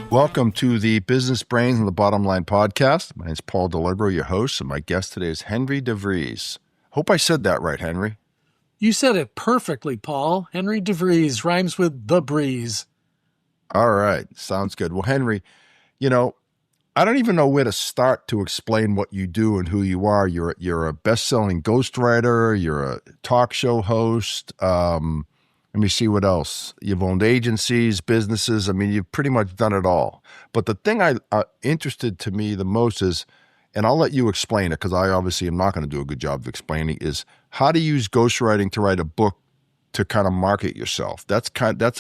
Welcome to the Business Brains and the Bottom Line podcast. My name is Paul DeLibero, your host, and my guest today is Henry DeVries. Hope I said that right, Henry. You said it perfectly, Paul. Henry DeVries rhymes with the breeze. All right. Sounds good. Well, Henry, I don't even know where to start to explain what you do and who you are. You're a best-selling ghostwriter. You're a talk show host. Let me see what else. You've owned agencies, businesses. I mean, you've pretty much done it all. But the thing interested to me the most is, and I'll let you explain it because I obviously am not going to do a good job of explaining, is how to use ghostwriting to write a book to kind of market yourself. That's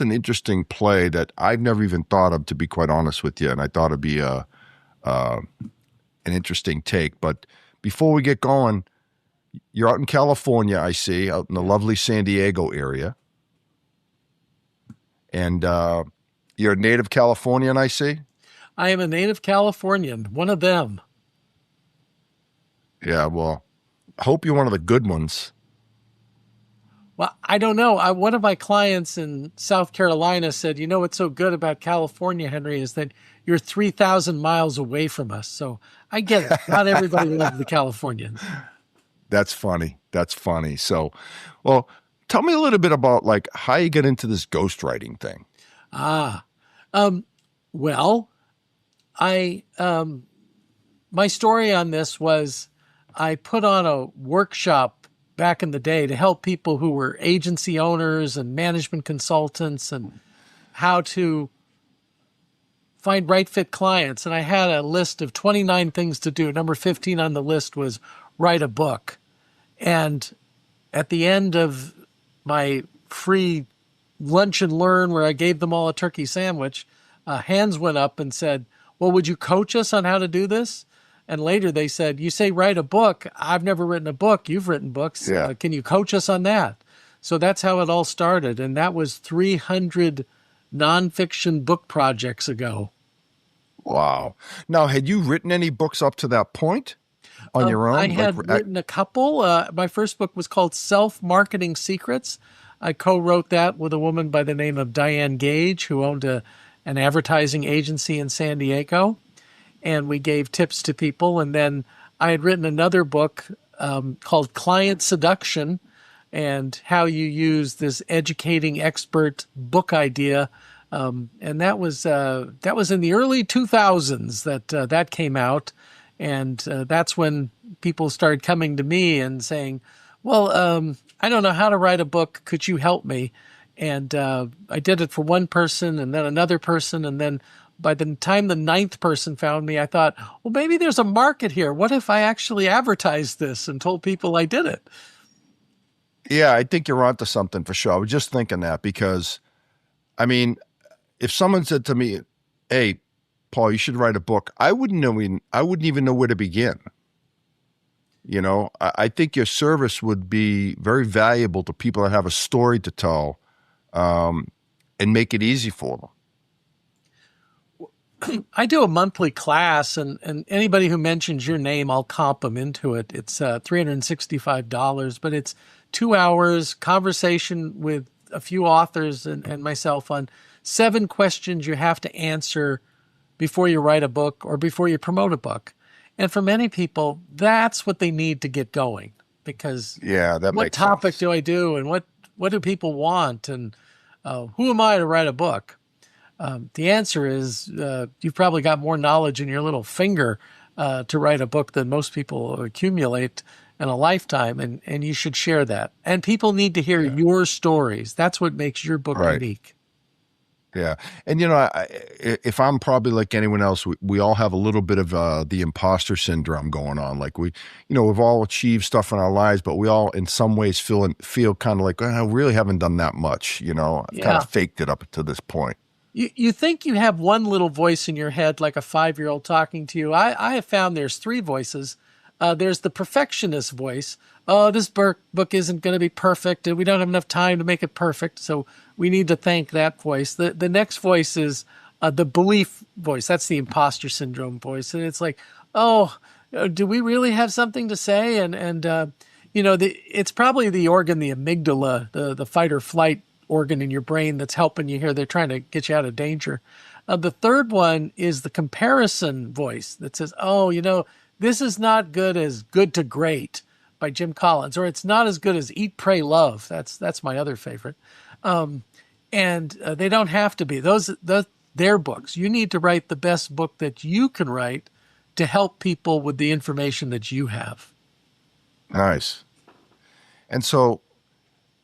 an interesting play that I've never even thought of, to be quite honest with you. And I thought it'd be an interesting take. But before we get going, you're out in California, I see, out in the lovely San Diego area. And you're a native Californian, I see? I am a native Californian, one of them. Yeah, well, I hope you're one of the good ones. Well, I don't know. One of my clients in South Carolina said, what's so good about California, Henry, is that you're 3,000 miles away from us. So I get it. Not everybody loves the Californians. That's funny. So, well, tell me a little bit about how you get into this ghostwriting thing. Well, my story on this was I put on a workshop back in the day to help people who were agency owners and management consultants and how to find right fit clients. And I had a list of 29 things to do. Number 15 on the list was write a book. And at the end of my free lunch and learn, where I gave them all a turkey sandwich, hands went up and said, well, would you coach us on how to do this? And later they said, you say write a book. I've never written a book. You've written books. Yeah. Can you coach us on that? So that's how it all started. And that was 300 nonfiction book projects ago. Wow. Now, had you written any books up to that point on your own? I had written a couple. My first book was called Self-Marketing Secrets. I co-wrote that with a woman by the name of Diane Gage, who owned an advertising agency in San Diego. And we gave tips to people. And then I had written another book called Client Seduction, and how you use this educating expert book idea. And that was in the early 2000s that came out. And that's when people started coming to me and saying, well, I don't know how to write a book. Could you help me? And I did it for one person and then another person. And then by the time the 9th person found me, I thought, well, maybe there's a market here. What if I actually advertised this and told people I did it? Yeah, I think you're onto something for sure. I was just thinking that because, I mean, if someone said to me, hey, Paul, you should write a book, I wouldn't even know where to begin. I think your service would be very valuable to people that have a story to tell, and make it easy for them. I do a monthly class, and anybody who mentions your name, I'll comp them into it. It's $365, but it's 2 hours conversation with a few authors and myself on 7 questions you have to answer before you write a book or before you promote a book. And for many people, that's what they need to get going, because what topic do I do, and what do people want, and who am I to write a book? The answer is you've probably got more knowledge in your little finger to write a book than most people accumulate in a lifetime, and you should share that. And people need to hear your stories. That's what makes your book unique. Yeah. And, if I'm probably like anyone else, we all have a little bit of the imposter syndrome going on. Like we've all achieved stuff in our lives, but we all in some ways feel kind of like, I really haven't done that much. I've kind of faked it up to this point. You think you have one little voice in your head, like a 5-year-old talking to you. I have found there's 3 voices. There's the perfectionist voice. Oh, this book isn't going to be perfect, and we don't have enough time to make it perfect, so we need to thank that voice. The next voice is, The belief voice, that's the imposter syndrome voice. And it's like, oh, do we really have something to say? It's probably the organ, the amygdala, the fight or flight organ in your brain that's helping you here. They're trying to get you out of danger. The third one is the comparison voice that says, oh, this is not good as Good to Great by Jim Collins, or it's not as good as Eat, Pray, Love. That's my other favorite. They don't have to be. They're books. You need to write the best book that you can write to help people with the information that you have. Nice. And so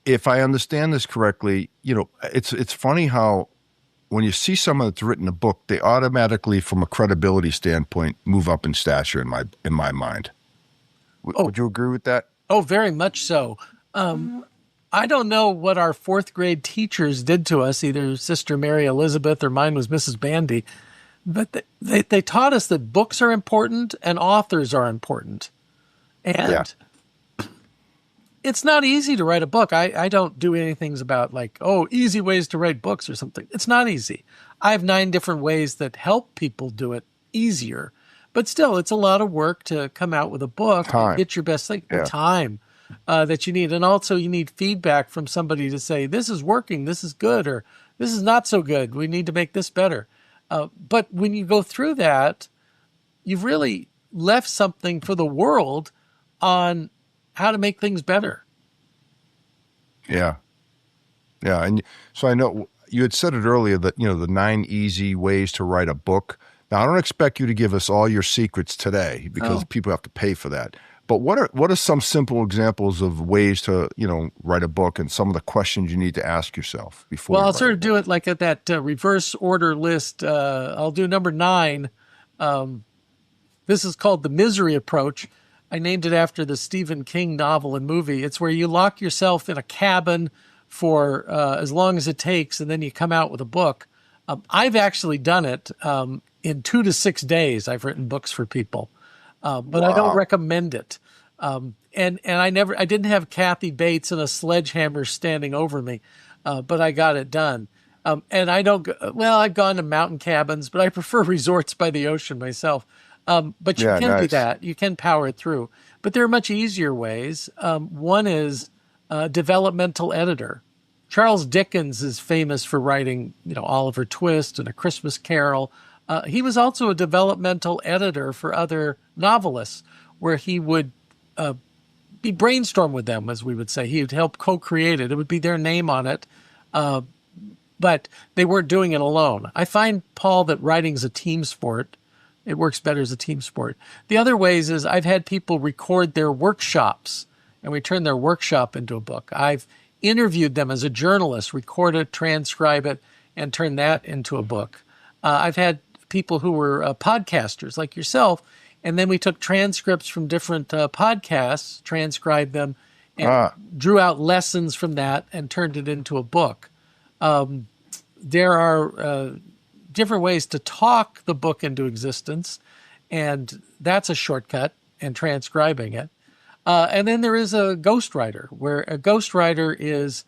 if I understand this correctly, it's funny how when you see someone that's written a book, they automatically, from a credibility standpoint, move up in stature in my mind. Would you agree with that? Oh, very much so. I don't know what our fourth grade teachers did to us, either Sister Mary Elizabeth or mine was Mrs. Bandy, but they taught us that books are important and authors are important. And it's not easy to write a book. I don't do anything about easy ways to write books or something. It's not easy. I have 9 different ways that help people do it easier. But still, it's a lot of work to come out with a book. Time. Get your best thing. Yeah. Time that you need. And also you need feedback from somebody to say, this is working, this is good, or this is not so good. We need to make this better. But when you go through that, you've really left something for the world on how to make things better. Yeah. Yeah. And so I know you had said it earlier that, the 9 easy ways to write a book. Now, I don't expect you to give us all your secrets today because people have to pay for that. But what are some simple examples of ways to, write a book and some of the questions you need to ask yourself before? Well, I'll sort of do it like at that reverse order list. I'll do number 9. This is called the misery approach. I named it after the Stephen King novel and movie. It's where you lock yourself in a cabin for as long as it takes, and then you come out with a book. I've actually done it in 2 to 6 days. I've written books for people, but wow. I don't recommend it. And I didn't have Kathy Bates and a sledgehammer standing over me, but I got it done. And I've gone to mountain cabins, but I prefer resorts by the ocean myself. But you can do that. You can power it through. But there are much easier ways. One is developmental editor. Charles Dickens is famous for writing, Oliver Twist and A Christmas Carol. He was also a developmental editor for other novelists, where he would be brainstorm with them, as we would say. He would help co-create it. It would be their name on it, but they weren't doing it alone. I find, Paul, that writing's a team sport. It works better as a team sport. The other ways is I've had people record their workshops, and we turn their workshop into a book. I've interviewed them as a journalist, record it, transcribe it, and turn that into a book. I've had people who were podcasters like yourself, and then we took transcripts from different podcasts, transcribed them, and drew out lessons from that and turned it into a book. There are different ways to talk the book into existence, and that's a shortcut in transcribing it. And then there is a ghostwriter, where a ghostwriter is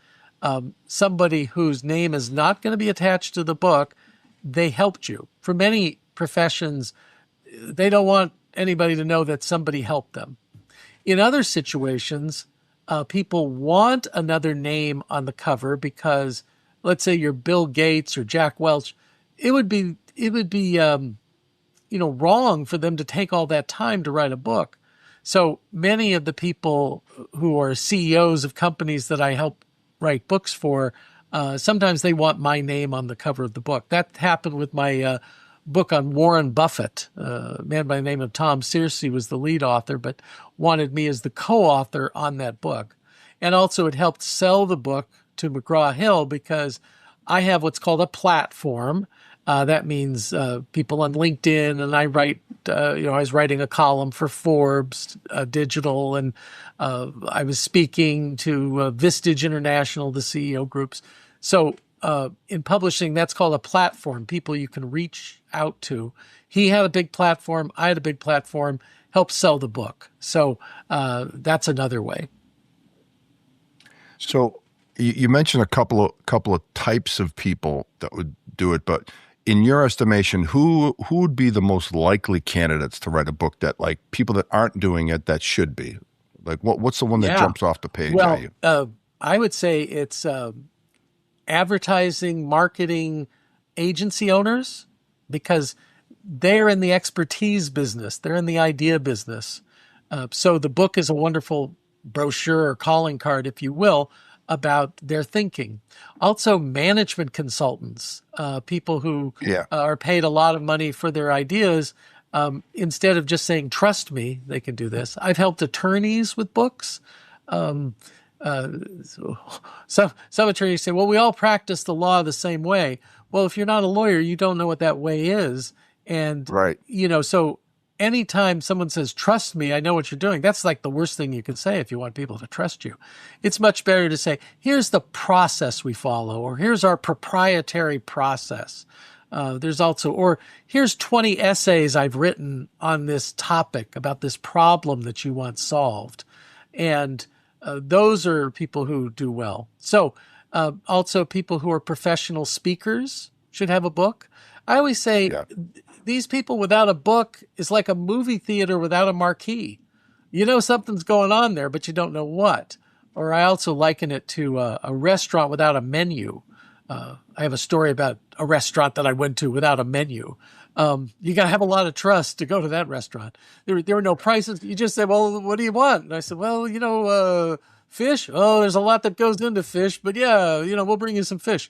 somebody whose name is not going to be attached to the book. They helped you. For many professions, they don't want anybody to know that somebody helped them. In other situations, people want another name on the cover because, let's say you're Bill Gates or Jack Welch. It would be wrong for them to take all that time to write a book. So many of the people who are CEOs of companies that I help write books for, sometimes they want my name on the cover of the book. That happened with my book on Warren Buffett. A man by the name of Tom Searcy was the lead author, but wanted me as the co-author on that book. And also it helped sell the book to McGraw-Hill because I have what's called a platform. That means people on LinkedIn, and I write, I was writing a column for Forbes Digital, and I was speaking to Vistage International, the CEO groups. So in publishing, that's called a platform, people you can reach out to. He had a big platform. I had a big platform, helped sell the book. So that's another way. So you mentioned a couple of types of people that would do it, but in your estimation, who would be the most likely candidates to write a book that, like, people that aren't doing it that should be? Like, what's the one that Yeah. jumps off the page at Well, you? I would say it's advertising, marketing agency owners, because they're in the expertise business. They're in the idea business. So the book is a wonderful brochure or calling card, if you will, about their thinking. Also, management consultants, people who Yeah. are paid a lot of money for their ideas. Instead of just saying, trust me, they can do this. I've helped attorneys with books. Some attorneys say, well, we all practice the law the same way. Well, if you're not a lawyer, you don't know what that way is. And, Right. So anytime someone says, trust me, I know what you're doing, that's like the worst thing you can say if you want people to trust you. It's much better to say, here's the process we follow, or here's our proprietary process. There's also, or here's 20 essays I've written on this topic about this problem that you want solved. And those are people who do well. So also people who are professional speakers should have a book. I always say these people without a book is like a movie theater without a marquee. You know something's going on there, but you don't know what. Or I also liken it to a restaurant without a menu. I have a story about a restaurant that I went to without a menu. You got to have a lot of trust to go to that restaurant. There were no prices. You just said, well, what do you want? And I said, well, fish. Oh, there's a lot that goes into fish, but yeah, we'll bring you some fish.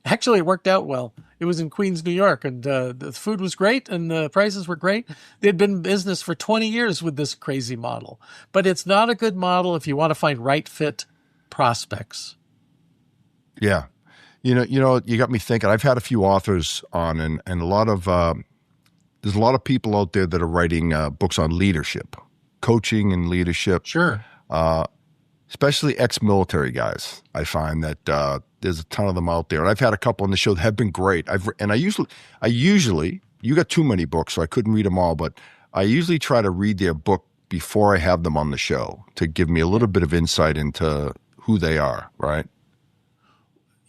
Actually, it worked out well. It was in Queens, New York, and the food was great and the prices were great. They'd been in business for 20 years with this crazy model. But it's not a good model if you want to find right fit prospects. Yeah. You got me thinking. I've had a few authors on, and a lot of there's a lot of people out there that are writing books on leadership, coaching and leadership. Sure. Especially ex-military guys. I find that there's a ton of them out there, and I've had a couple on the show that have been great. I usually you got too many books, so I couldn't read them all, but I usually try to read their book before I have them on the show to give me a little bit of insight into who they are. Right.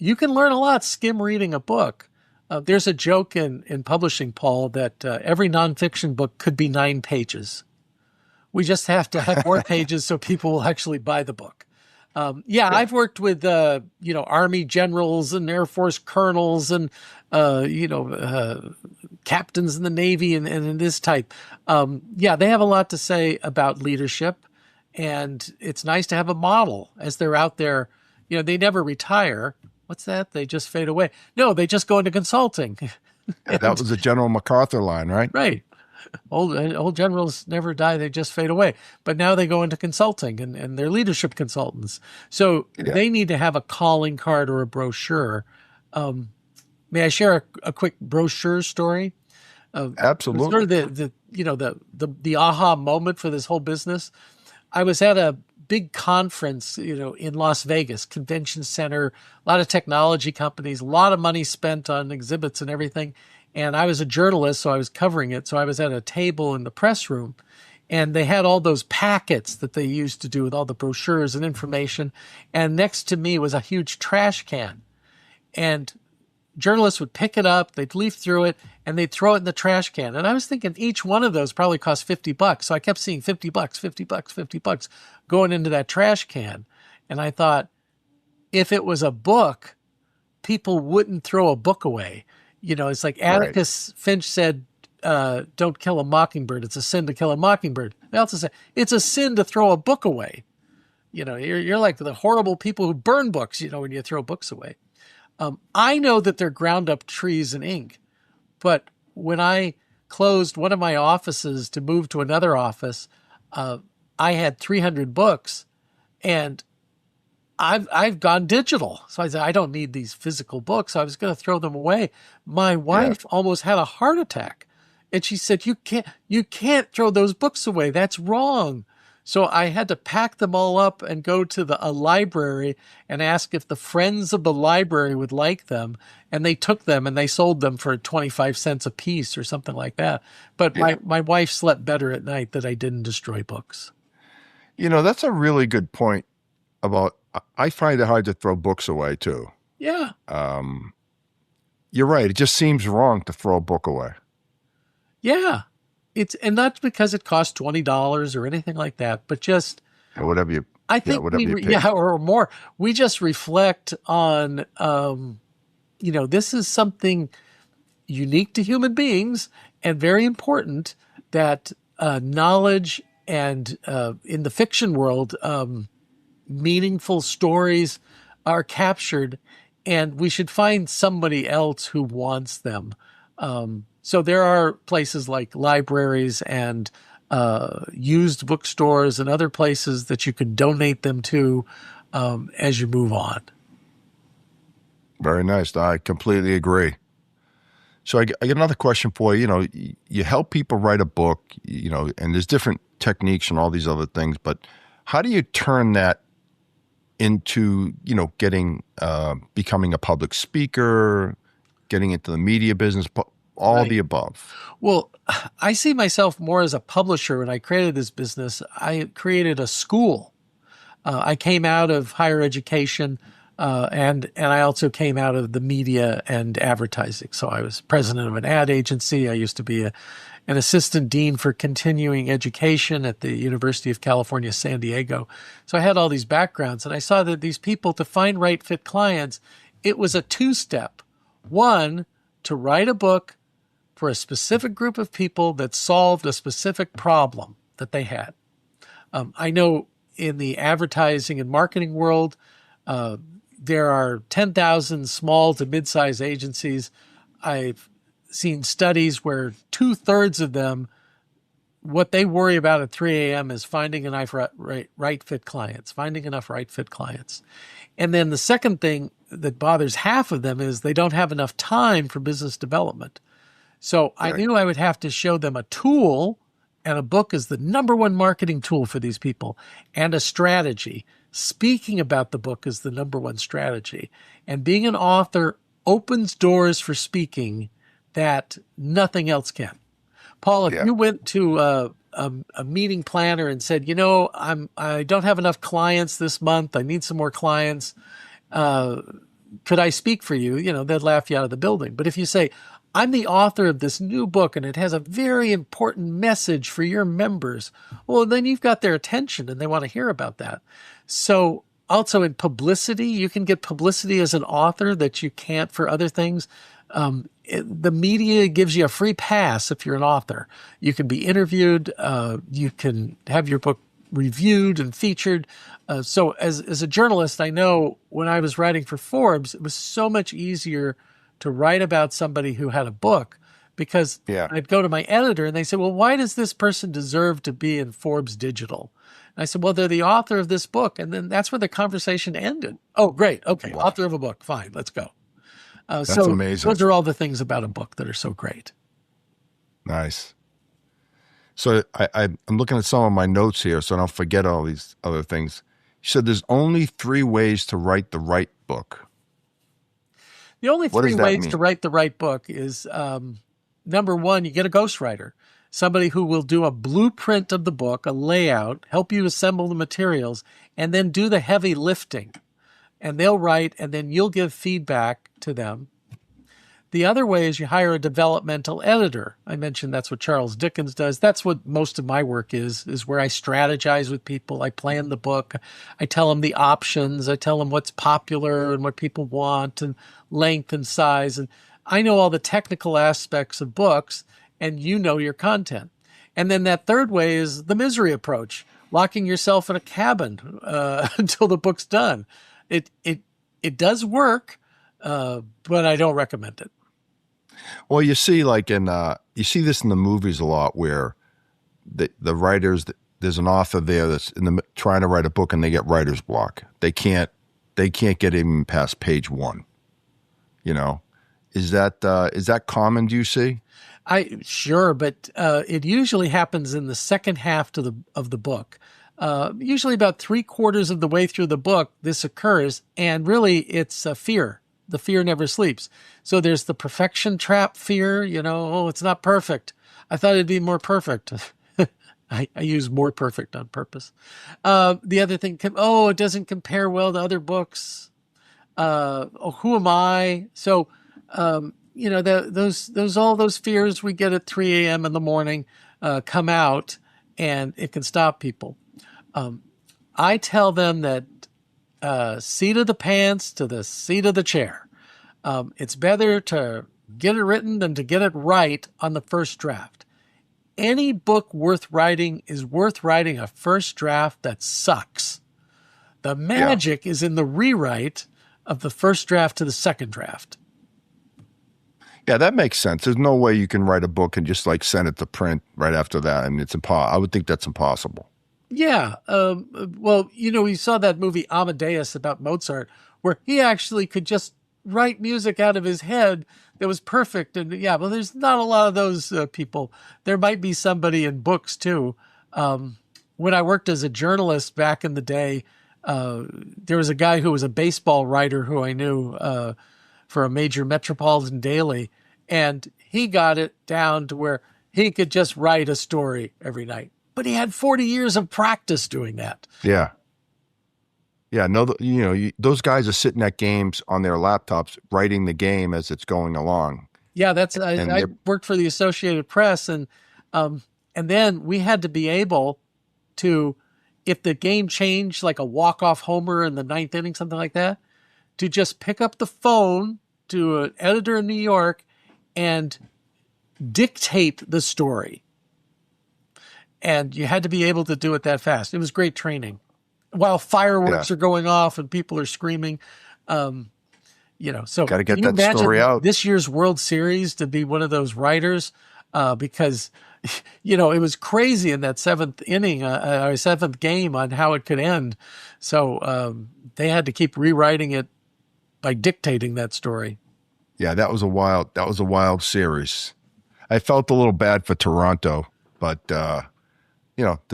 You can learn a lot skim reading a book. There's a joke in publishing, Paul, that every nonfiction book could be 9 pages. We just have to have more pages so people will actually buy the book. I've worked with, Army generals and Air Force colonels and, captains in the Navy and this type. They have a lot to say about leadership, and it's nice to have a model as they're out there. They never retire. What's that? They just fade away. No, they just go into consulting. That was a General MacArthur line, right? Right. Old generals never die. They just fade away. But now they go into consulting and they're leadership consultants. So they need to have a calling card or a brochure. May I share a quick brochure story? Absolutely. Sort of the aha moment for this whole business. I was at a big conference, in Las Vegas, convention center, a lot of technology companies, a lot of money spent on exhibits and everything. And I was a journalist, so I was covering it. So I was at a table in the press room, and they had all those packets that they used to do with all the brochures and information. And next to me was a huge trash can. And journalists would pick it up, they'd leaf through it, and they'd throw it in the trash can. And I was thinking each one of those probably cost $50. So I kept seeing $50, $50 going into that trash can. And I thought, if it was a book, people wouldn't throw a book away. It's like Atticus Finch said, don't kill a mockingbird. It's a sin to kill a mockingbird. They also say, it's a sin to throw a book away. You're like the horrible people who burn books, when you throw books away. I know that they're ground up trees and ink, but when I closed one of my offices to move to another office, I had 300 books, and I've gone digital. So I said, I don't need these physical books. I was going to throw them away. My wife almost had a heart attack, and she said, you can't throw those books away. That's wrong. So I had to pack them all up and go to a library and ask if the friends of the library would like them. And they took them and they sold them for 25 cents a piece or something like that. But my wife slept better at night that I didn't destroy books. That's a really good point about, I find it hard to throw books away too. Yeah. you're right. It just seems wrong to throw a book away. Yeah. And not because it costs $20 or anything like that, but just, Or whatever you, I yeah, think whatever you paid yeah, for. or more. We just reflect on, this is something unique to human beings and very important that knowledge and in the fiction world, meaningful stories are captured, and we should find somebody else who wants them. So there are places like libraries and used bookstores and other places that you can donate them to as you move on. Very nice. I completely agree. So I get another question for you. You know, you help people write a book, you know, and there's different techniques and all these other things, but how do you turn that into, you know, getting, becoming a public speaker, getting into the media business, all Right. the above? Well, I see myself more as a publisher. When I created this business, I created a school. I came out of higher education, and I also came out of the media and advertising. So I was president of an ad agency. I used to be an assistant dean for continuing education at the University of California, San Diego. So I had all these backgrounds, and I saw that these people, to find right fit clients, it was a two-step. One, to write a book for a specific group of people that solved a specific problem that they had. I know in the advertising and marketing world, there are 10,000 small to mid-sized agencies. I've seen studies where 2/3 of them, what they worry about at 3 a.m. is finding enough right fit clients, finding enough right fit clients. And then the second thing that bothers half of them is they don't have enough time for business development. So I Right. knew I would have to show them a tool, and a book is the number one marketing tool for these people, and a strategy. Speaking about the book is the number one strategy. And being an author opens doors for speaking that nothing else can. Paul, if Yeah. you went to a meeting planner and said, I don't have enough clients this month, I need some more clients, could I speak for you? They'd laugh you out of the building. But if you say, I'm the author of this new book and it has a very important message for your members, well, then you've got their attention and they want to hear about that. So also in publicity, you can get publicity as an author that you can't for other things. The media gives you a free pass if you're an author. You can be interviewed. You can have your book reviewed and featured. So as a journalist, I know when I was writing for Forbes, it was so much easier to write about somebody who had a book, because Yeah. I'd go to my editor and they said, well, why does this person deserve to be in Forbes Digital? And I said, well, they're the author of this book. And then that's where the conversation ended. Oh, great. Okay. Wow. Author of a book. Fine. Let's go. That's So amazing. those are all the things about a book that are so great. Nice. So I'm looking at some of my notes here so I don't forget all these other things. You said there's only 3 ways to write the right book. The only What 3 does that ways mean? to write the right book is, number one, you get a ghostwriter, somebody who will do a blueprint of the book, a layout, help you assemble the materials, and then do the heavy lifting. And they'll write, and then you'll give feedback to them. The other way is you hire a developmental editor. I mentioned that's what Charles Dickens does. That's what most of my work is where I strategize with people. I plan the book. I tell them the options. I tell them what's popular and what people want and length and size. And I know all the technical aspects of books, and you know your content. And then that third way is the misery approach, locking yourself in a cabin until the book's done. It does work, but I don't recommend it. Well, you see, like you see this in the movies a lot, where the writers, there's an author there that's trying to write a book and they get writer's block. They can't get even past page 1. You know, is that common? Do you see? Sure, but it usually happens in the second half of the book. Usually about 3/4 of the way through the book, this occurs, and really it's a fear. The fear never sleeps. So there's the perfection trap fear, oh, it's not perfect. I thought it'd be more perfect. I use more perfect on purpose. The other thing, it doesn't compare well to other books. Who am I? So All those fears we get at 3 a.m. in the morning come out, and it can stop people. I tell them that seat of the pants to the seat of the chair. It's better to get it written than to get it right on the first draft. Any book worth writing is worth writing a first draft that sucks. The magic is in the rewrite of the first draft to the second draft. Yeah, that makes sense. There's no way you can write a book and just like send it to print right after that. I mean, it's impossible. I would think that's impossible. Yeah. Well, you saw that movie Amadeus about Mozart, where he actually could just write music out of his head that was perfect. And well, there's not a lot of those people. There might be somebody in books too. When I worked as a journalist back in the day, there was a guy who was a baseball writer who I knew for a major metropolitan daily, and he got it down to where he could just write a story every night. But he had 40 years of practice doing that. Yeah. Yeah, no, those guys are sitting at games on their laptops, writing the game as it's going along. Yeah, I worked for the Associated Press, and then we had to be able to, if the game changed, like a walk-off homer in the ninth inning, something like that, to just pick up the phone to an editor in New York and dictate the story. And you had to be able to do it that fast. It was great training. While fireworks are going off and people are screaming, so got to get that story out. This year's World Series to be one of those writers, because it was crazy in that seventh inning or seventh game on how it could end. So they had to keep rewriting it by dictating that story. Yeah, that was a wild series. I felt a little bad for Toronto, but the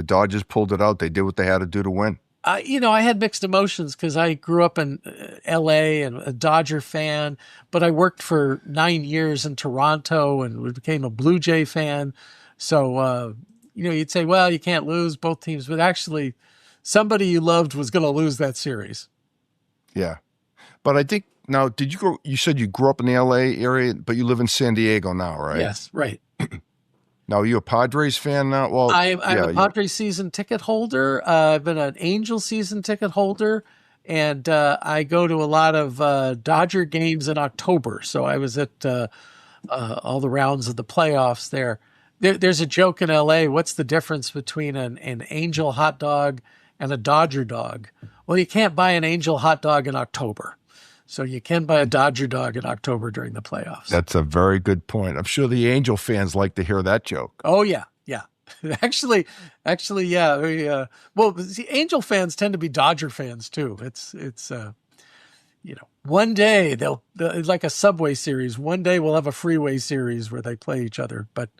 Dodgers pulled it out. They did what they had to do to win. I had mixed emotions because I grew up in L.A. and a Dodger fan, but I worked for 9 years in Toronto and became a Blue Jay fan. So, you'd say, well, you can't lose both teams, but actually somebody you loved was going to lose that series. Yeah. But I think now, you said you grew up in the LA area, but you live in San Diego now, right? Yes, right. Now, are you a Padres fan now? Well, I'm a Padres season ticket holder. I've been an Angel season ticket holder, and I go to a lot of Dodger games in October. So I was at all the rounds of the playoffs there. There's a joke in LA. What's the difference between an Angel hot dog and a Dodger dog? Well, you can't buy an Angel hot dog in October. So you can buy a Dodger dog in October during the playoffs. That's a very good point. I'm sure the Angel fans like to hear that joke. Oh, yeah. Yeah. Actually, yeah. Well, see, Angel fans tend to be Dodger fans too. It's one day they'll like a Subway series. One day we'll have a Freeway series where they play each other, but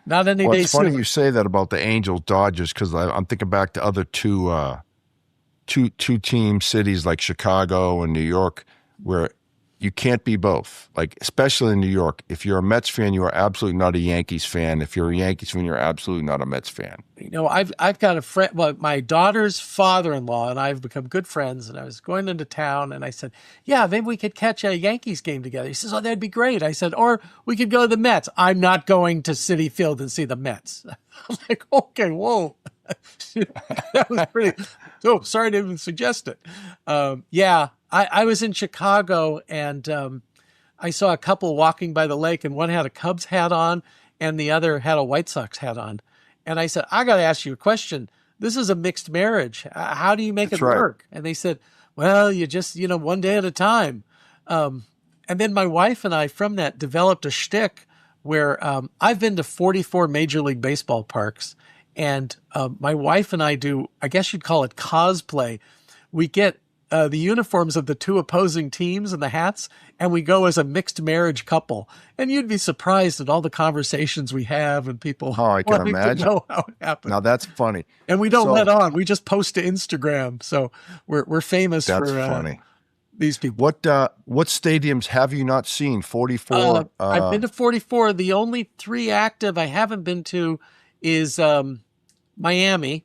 not any day It's funny soon. you say that about the Angels Dodgers, because I'm thinking back to other two team cities like Chicago and New York, where you can't be both. Like, especially in New York, if you're a Mets fan, you are absolutely not a Yankees fan. If you're a Yankees fan, you're absolutely not a Mets fan. I've got a friend. Well, my daughter's father-in-law and I have become good friends. And I was going into town, and I said, "Yeah, maybe we could catch a Yankees game together." He says, "Oh, that'd be great." I said, "Or we could go to the Mets." "I'm not going to Citi Field and see the Mets." I'm like, "Okay, whoa." That was pretty. Oh, sorry to even suggest it. I was in Chicago, and I saw a couple walking by the lake, and one had a Cubs hat on and the other had a White Sox hat on. And I said, "I got to ask you a question. This is a mixed marriage. How do you make it work?" And they said, "Well, you just, one day at a time." And then my wife and I, from that, developed a shtick where I've been to 44 Major League Baseball parks. And my wife and I do, I guess you'd call it cosplay. We get the uniforms of the two opposing teams and the hats, and we go as a mixed marriage couple. And you'd be surprised at all the conversations we have and people I can wanting imagine. to know how it happened. Now that's funny. And we don't let on. We just post to Instagram. So we're famous for funny. These people. What stadiums have you not seen? 44? I've been to 44. The only 3 active I haven't been to is Miami.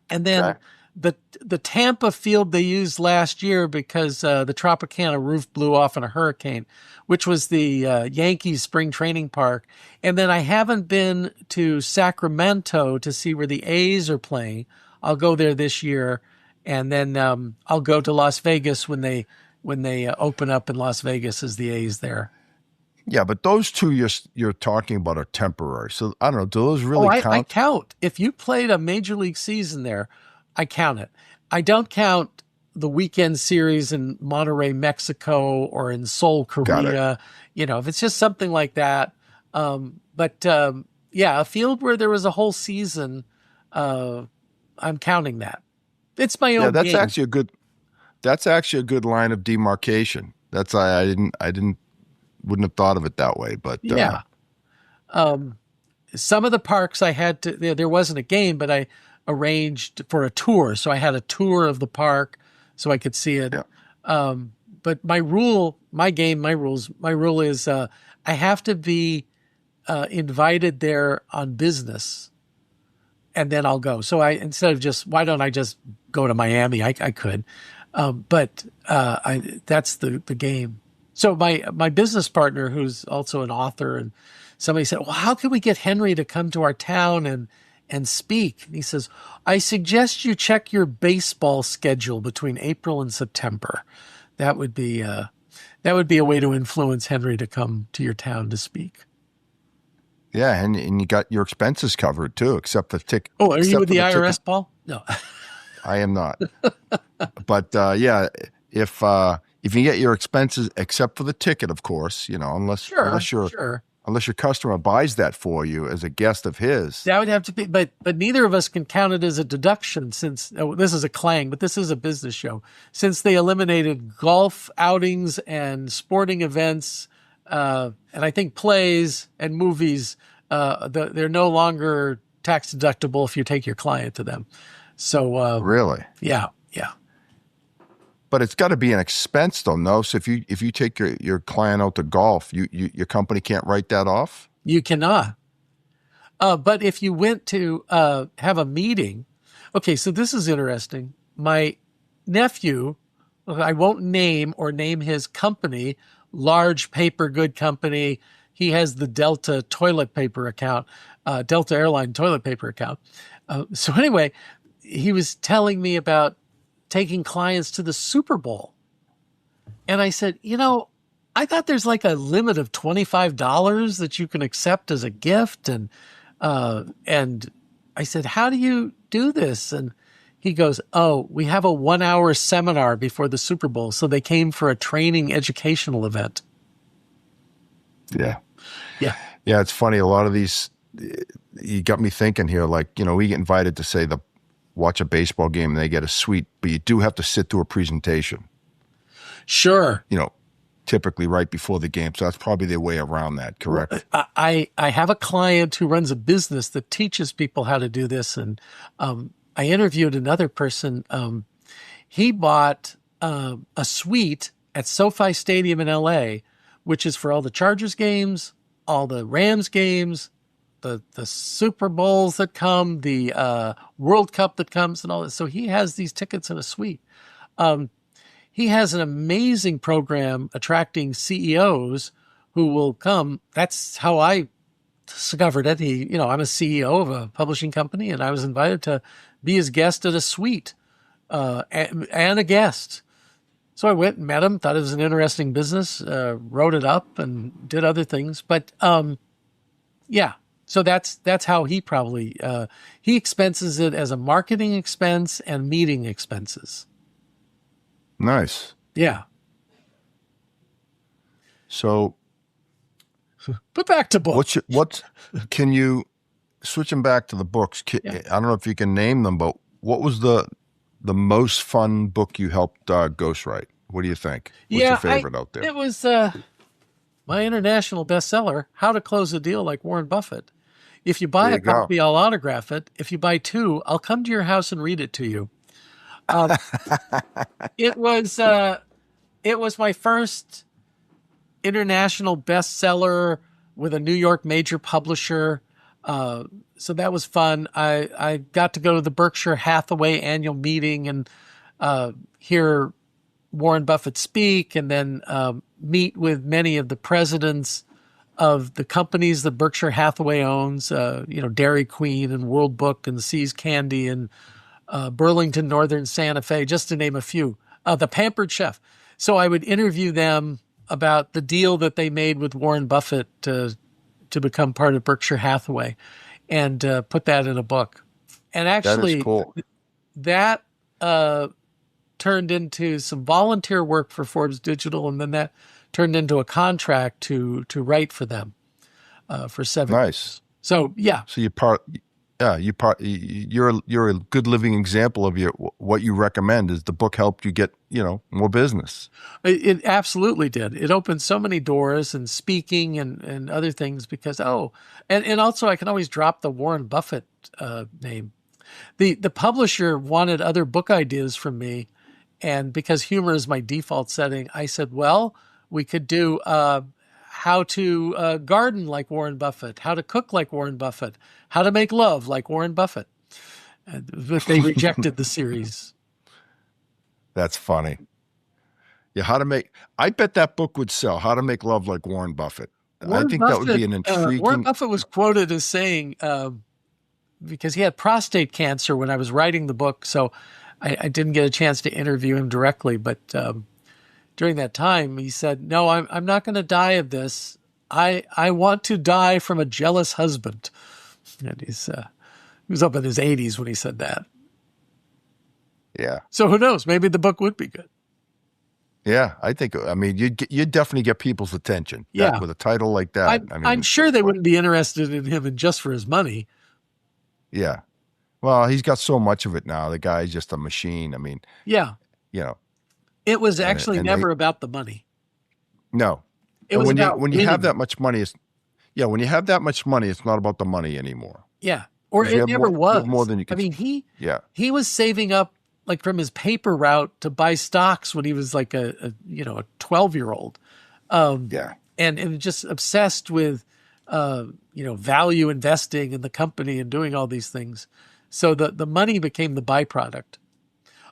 And then the Tampa field they used last year because the Tropicana roof blew off in a hurricane, which was the Yankees spring training park. And then I haven't been to Sacramento to see where the A's are playing. I'll go there this year, and then I'll go to Las Vegas when they open up in Las Vegas as the A's there. Yeah, but those two you're talking about are temporary. So I don't know. Do those really count? I count. If you played a major league season there, I count it. I don't count the weekend series in Monterrey, Mexico, or in Seoul, Korea. You know, if it's just something like that. Yeah, a field where there was a whole season, I'm counting that. It's my own. Yeah, that's game. actually a good line of demarcation. That's I wouldn't have thought of it that way. But yeah. Some of the parks I had to. There wasn't a game, but I arranged for a tour, so I had a tour of the park so I could see it. Yeah. But my rule is I have to be invited there on business, and then I'll go. So instead of just, why don't I just go to Miami? I could, but that's the game. So my business partner, who's also an author, and somebody said, well, how can we get Henry to come to our town and speak? And he says, I suggest you check your baseball schedule between April and September. That would be a way to influence Henry to come to your town to speak. Yeah, and you got your expenses covered too, except the ticket. Oh, are you with the IRS, Paul? No. I am not. But yeah, if you get your expenses, except for the ticket, of course, you know, unless your customer buys that for you as a guest of his. That would have to be, but neither of us can count it as a deduction since this is a clang, but this is a business show. Since they eliminated golf outings and sporting events, and I think plays and movies, they're no longer tax deductible if you take your client to them. So really, yeah. But it's got to be an expense, though. No, so if you take your client out to golf, your company can't write that off. You cannot. But if you went to have a meeting, okay. So this is interesting. My nephew, I won't name his company, large paper good company. He has the Delta toilet paper account, Delta Airline toilet paper account. So anyway, he was telling me about taking clients to the Super Bowl. And I said, you know, I thought there's like a limit of $25 that you can accept as a gift. And I said, how do you do this? And he goes, oh, we have a 1-hour seminar before the Super Bowl. So they came for a training educational event. Yeah. Yeah. Yeah. It's funny. A lot of these, you got me thinking here, like, you know, we get invited to say watch a baseball game and they get a suite, but you do have to sit through a presentation. Sure. You know, typically right before the game. So that's probably their way around that, correct? I have a client who runs a business that teaches people how to do this. And I interviewed another person. He bought a suite at SoFi Stadium in LA, which is for all the Chargers games, all the Rams games, the Super Bowls that come, the World Cup that comes, and all that. So he has these tickets in a suite. He has an amazing program attracting CEOs who will come. That's how I discovered it. I'm a CEO of a publishing company, and I was invited to be his guest at a suite and a guest. So I went and met him, thought it was an interesting business, wrote it up and did other things. But yeah. So that's how he probably, he expenses it as a marketing expense and meeting expenses. Nice. Yeah. So. But back to books. Can you, switching back to the books, Yeah. I don't know if you can name them, but what was the most fun book you helped ghostwrite? What do you think? What's your favorite out there? It was my international bestseller, How to Close a Deal Like Warren Buffett. If you buy a copy, I'll autograph it. If you buy 2, I'll come to your house and read it to you. It was my first international bestseller with a New York major publisher. So that was fun. I got to go to the Berkshire Hathaway annual meeting and hear Warren Buffett speak, and then meet with many of the presidents of the companies that Berkshire Hathaway owns, Dairy Queen and World Book and See's Candy and Burlington Northern Santa Fe, just to name a few, the Pampered Chef. So I would interview them about the deal that they made with Warren Buffett to become part of Berkshire Hathaway, and put that in a book. And actually, that is cool. That turned into some volunteer work for Forbes Digital, and then that turned into a contract to write for them for 7 years. Nice. So yeah. So you're a good living example of what you recommend. Is the book helped you get more business? It absolutely did. It opened so many doors and speaking and other things because and also I can always drop the Warren Buffett name. The publisher wanted other book ideas from me, and because humor is my default setting, I said, well, we could do how to garden like Warren Buffett, how to cook like Warren Buffett, how to make love like Warren Buffett. But they rejected the series. That's funny. Yeah, I bet that book would sell, How to Make Love Like Warren Buffett. I think that would be an intriguing... Warren Buffett was quoted as saying, because he had prostate cancer when I was writing the book, so I didn't get a chance to interview him directly, but during that time, he said, no, I'm not going to die of this. I want to die from a jealous husband. And he was up in his 80s when he said that. Yeah. So who knows? Maybe the book would be good. Yeah, you'd definitely get people's attention. Yeah. With a title like that. I'm sure they wouldn't be interested in him just for his money. Yeah. Well, he's got so much of it now. The guy's just a machine. Yeah. It was actually never about the money. No. It was when you have that much money, when you have that much money, it's not about the money anymore. Yeah. Or it never was. More than you can. He was saving up like from his paper route to buy stocks when he was like a 12-year-old. And just obsessed with value investing in the company and doing all these things. So the money became the byproduct.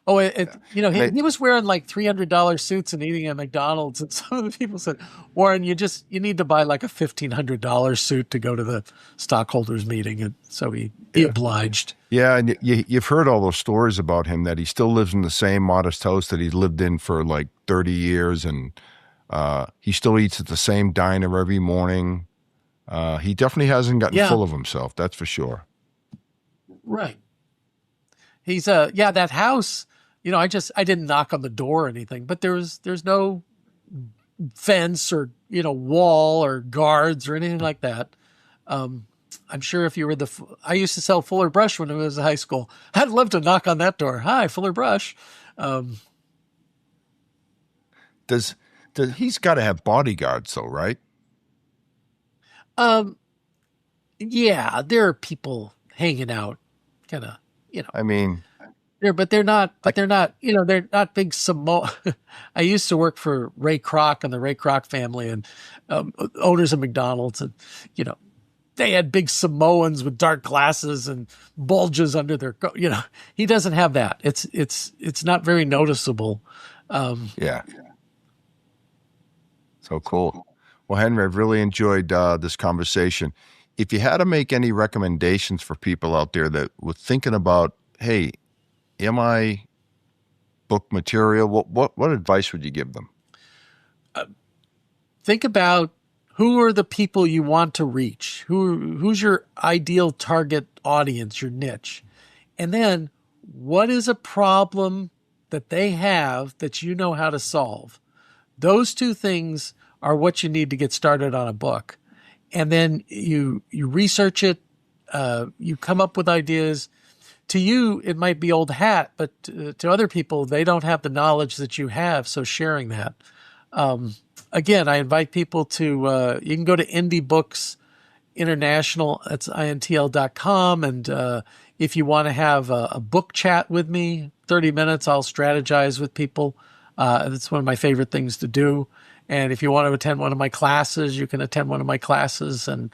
Oh, he was wearing like $300 suits and eating at McDonald's. And some of the people said, Warren, you need to buy like a $1,500 suit to go to the stockholders meeting. And so he obliged. Yeah. And you've heard all those stories about him, that he still lives in the same modest house that he lived in for like 30 years. And he still eats at the same diner every morning. He definitely hasn't gotten full of himself. That's for sure. Right. He's that house, I didn't knock on the door or anything, but there's no fence or, wall or guards or anything like that. I'm sure if you were I used to sell Fuller Brush when I was in high school. I'd love to knock on that door. Hi, Fuller Brush. He's got to have bodyguards though, right? Yeah, there are people hanging out kind of, they're not big Samoa. I used to work for Ray Kroc and the Ray Kroc family and owners of McDonald's, and they had big Samoans with dark glasses and bulges under their coat. He doesn't have that. It's not very noticeable. Yeah. So cool. Well, Henry, I've really enjoyed this conversation. If you had to make any recommendations for people out there that were thinking about, hey, am I book material? What advice would you give them? Think about who are the people you want to reach. Who's your ideal target audience, your niche? And then what is a problem that they have that you know how to solve? Those two things are what you need to get started on a book. And then you research it, you come up with ideas. To you, it might be old hat, but to other people, they don't have the knowledge that you have, so sharing that. Again, I invite people to, you can go to Indie Books International, that's intl.com, and if you want to have a book chat with me, 30 minutes, I'll strategize with people. That's one of my favorite things to do. And if you want to attend one of my classes, you can attend one of my classes and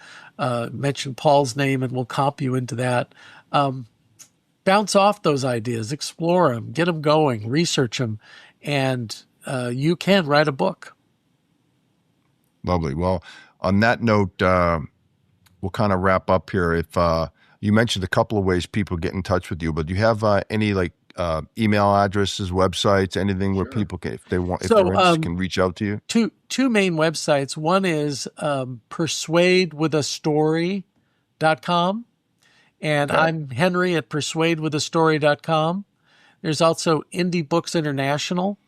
mention Paul's name and we'll comp you into that. Bounce off those ideas, explore them, get them going, research them, and you can write a book. Lovely. Well, on that note, we'll kind of wrap up here. If you mentioned a couple of ways people get in touch with you, but do you have any email addresses, websites, anything where people can, if they're interested, can reach out to you? Two main websites. One is persuadewithastory.com, and I'm Henry at persuadewithastory.com. There's also Indie Books International,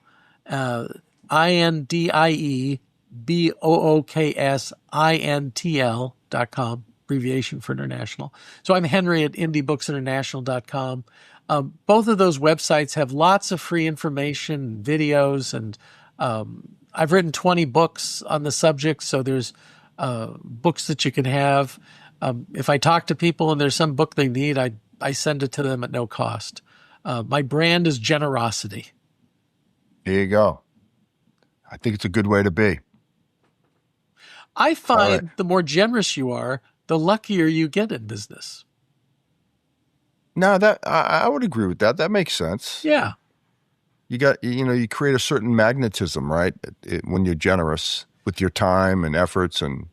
INDIEBOOKSINTL.com, abbreviation for international. So I'm Henry at indiebooksinternational.com. Both of those websites have lots of free information, videos, and I've written 20 books on the subject, so there's books that you can have. If I talk to people and there's some book they need, I send it to them at no cost. My brand is generosity. There you go. I think it's a good way to be. I find the more generous you are, the luckier you get in business. No, that I would agree with that. That makes sense. Yeah. You create a certain magnetism, right? When you're generous with your time and efforts and.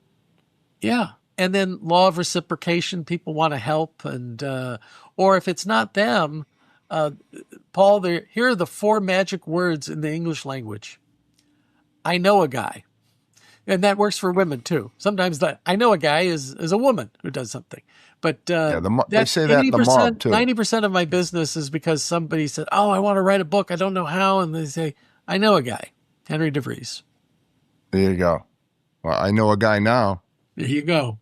Yeah. And then law of reciprocation, people want to help. And, or if it's not them, Paul, here are the 4 magic words in the English language. I know a guy. And that works for women too. Sometimes I know a guy is a woman who does something. But they say that in the mob too. 90% of my business is because somebody said, oh, I want to write a book. I don't know how. And they say, I know a guy, Henry DeVries. There you go. Well, I know a guy now. There you go.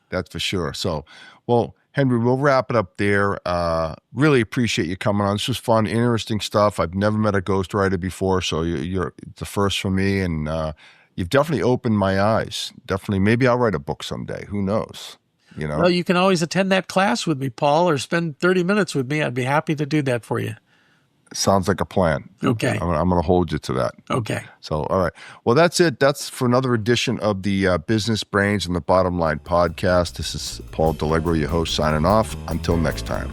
That's for sure. So, well, Henry, we'll wrap it up there. Really appreciate you coming on. This was fun, interesting stuff. I've never met a ghostwriter before, so you're the first for me. And you've definitely opened my eyes. Definitely. Maybe I'll write a book someday. Who knows? Well, you can always attend that class with me, Paul, or spend 30 minutes with me. I'd be happy to do that for you. Sounds like a plan. Okay. I'm going to hold you to that. Okay. So, all right. Well, that's it. That's for another edition of the Business Brains and the Bottom Line podcast. This is Paul Delegro, your host, signing off. Until next time.